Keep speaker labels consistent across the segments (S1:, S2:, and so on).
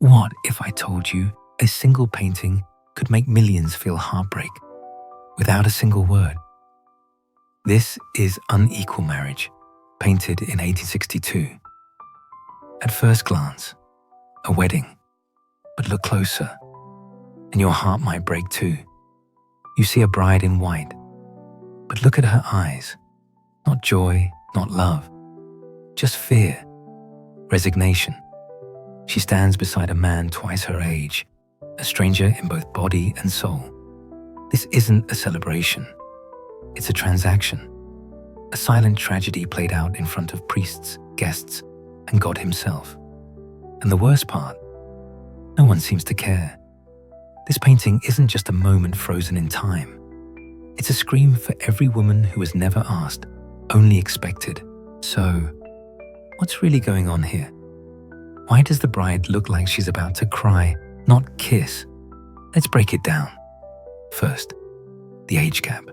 S1: What if I told you a single painting could make millions feel heartbreak without a single word? This is Unequal Marriage, painted in 1862. At first glance, a wedding, but look closer, and your heart might break too. You see a bride in white, but look at her eyes. Not joy, not love, just fear, resignation. She stands beside a man twice her age, a stranger in both body and soul. This isn't a celebration. It's a transaction, a silent tragedy played out in front of priests, guests, and God himself. And the worst part, no one seems to care. This painting isn't just a moment frozen in time. It's a scream for every woman who has never asked, only expected. So, what's really going on here? Why does the bride look like she's about to cry, not kiss? Let's break it down. First, the age gap.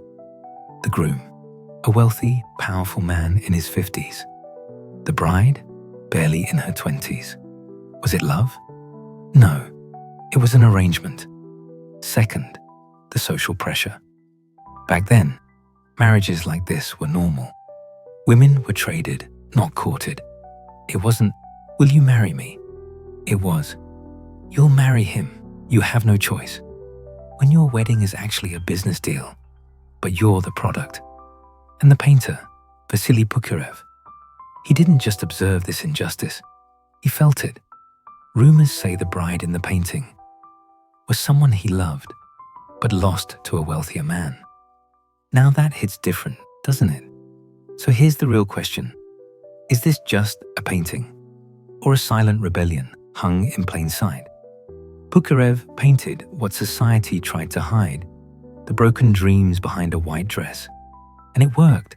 S1: The groom, a wealthy, powerful man in his 50s. The bride, barely in her 20s. Was it love? No, it was an arrangement. Second, the social pressure. Back then, marriages like this were normal. Women were traded, not courted. It wasn't, "Will you marry me?" It was, "You'll marry him, you have no choice." When your wedding is actually a business deal, but you're the product. And the painter, Vasili Pukirev, he didn't just observe this injustice, he felt it. Rumors say the bride in the painting was someone he loved, but lost to a wealthier man. Now that hits different, doesn't it? So here's the real question. Is this just a painting, or a silent rebellion hung in plain sight? Pukirev painted what society tried to hide, the broken dreams behind a white dress. And it worked.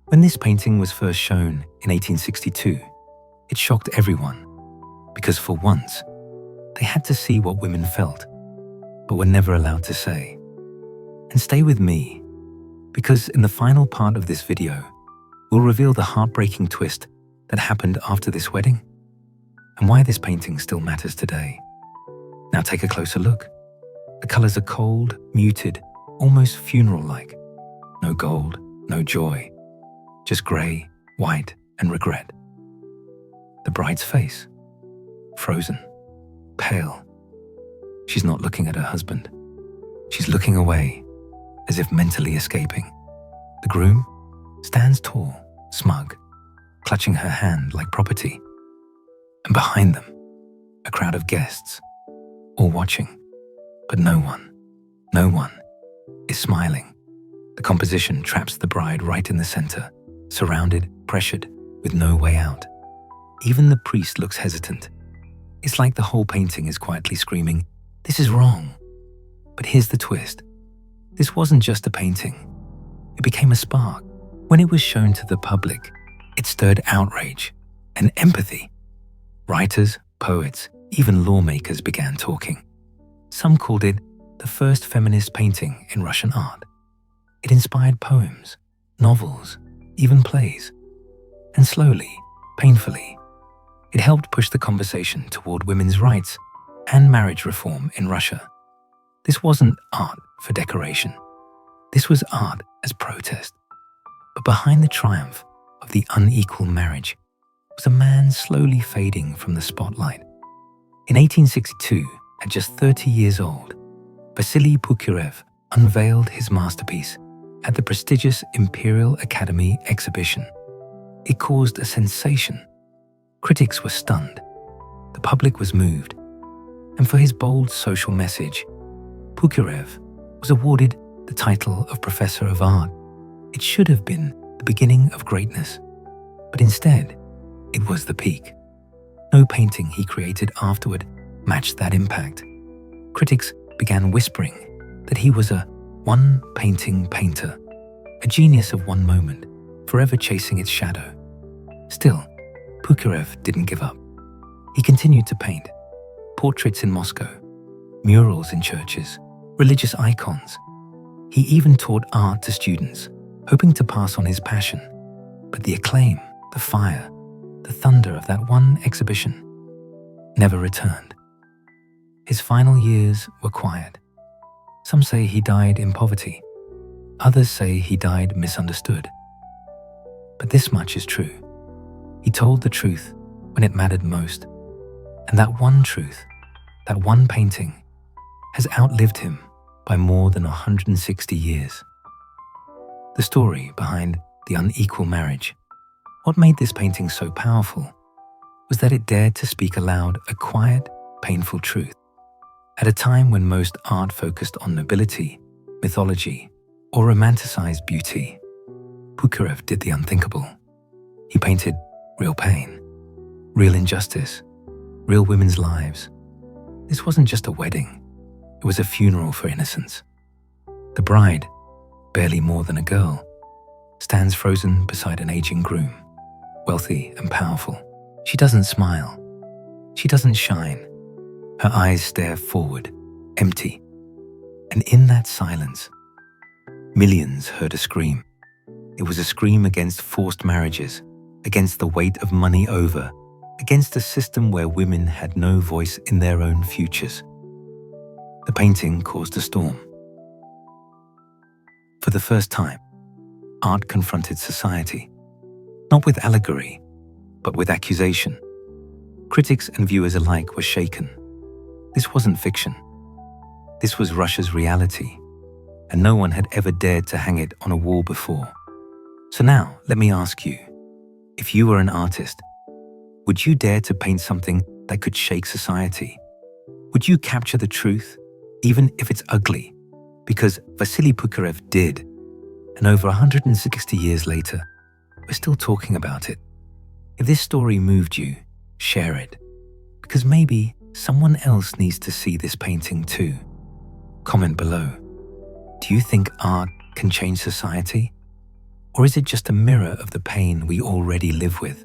S1: When this painting was first shown in 1862, it shocked everyone, because for once, they had to see what women felt, but were never allowed to say. And stay with me, because in the final part of this video, we'll reveal the heartbreaking twist that happened after this wedding, and why this painting still matters today. Now take a closer look. The colors are cold, muted, almost funeral-like. No gold, no joy, just gray, white, and regret. The bride's face, frozen, pale. She's not looking at her husband. She's looking away, as if mentally escaping. The groom stands tall, smug, clutching her hand like property. And behind them, a crowd of guests, all watching, but no one is smiling. The composition traps the bride right in the center, surrounded, pressured, with no way out. Even the priest looks hesitant. It's like the whole painting is quietly screaming, "This is wrong." But here's the twist. This wasn't just a painting. It became a spark. When it was shown to the public, it stirred outrage and empathy. Writers, poets, even lawmakers began talking. Some called it the first feminist painting in Russian art. It inspired poems, novels, even plays. And slowly, painfully, it helped push the conversation toward women's rights and marriage reform in Russia. This wasn't art for decoration. This was art as protest. But behind the triumph of the unequal marriage was a man slowly fading from the spotlight. In 1862, at just 30 years old, Vasili Pukirev unveiled his masterpiece at the prestigious Imperial Academy exhibition. It caused a sensation. Critics were stunned. The public was moved. And for his bold social message, Pukirev was awarded the title of Professor of Art. It should have been the beginning of greatness, but instead, it was the peak. No painting he created afterward matched that impact. Critics began whispering that he was a one-painting painter, a genius of one moment, forever chasing its shadow. Still, Pukirev didn't give up. He continued to paint portraits in Moscow, murals in churches, religious icons. He even taught art to students, hoping to pass on his passion. But the acclaim, the fire, the thunder of that one exhibition never returned. His final years were quiet. Some say he died in poverty. Others say he died misunderstood. But this much is true. He told the truth when it mattered most. And that one truth, that one painting, has outlived him by more than 160 years. The story behind The Unequal Marriage, what made this painting so powerful, was that it dared to speak aloud a quiet, painful truth. At a time when most art focused on nobility, mythology, or romanticized beauty, Pukirev did the unthinkable. He painted real pain, real injustice, real women's lives. This wasn't just a wedding, it was a funeral for innocence. The bride, barely more than a girl, stands frozen beside an aging groom, wealthy and powerful. She doesn't smile. She doesn't shine. Her eyes stare forward, empty. And in that silence, millions heard a scream. It was a scream against forced marriages, against the weight of money over, against a system where women had no voice in their own futures. The painting caused a storm. For the first time, art confronted society, not with allegory, but with accusation. Critics and viewers alike were shaken. This wasn't fiction. This was Russia's reality, and no one had ever dared to hang it on a wall before. So now, let me ask you, if you were an artist, would you dare to paint something that could shake society? Would you capture the truth, even if it's ugly? Because Vasili Pukirev did, and over 160 years later, we're still talking about it. If this story moved you, share it, because maybe someone else needs to see this painting too. Comment below. Do you think art can change society? Or is it just a mirror of the pain we already live with?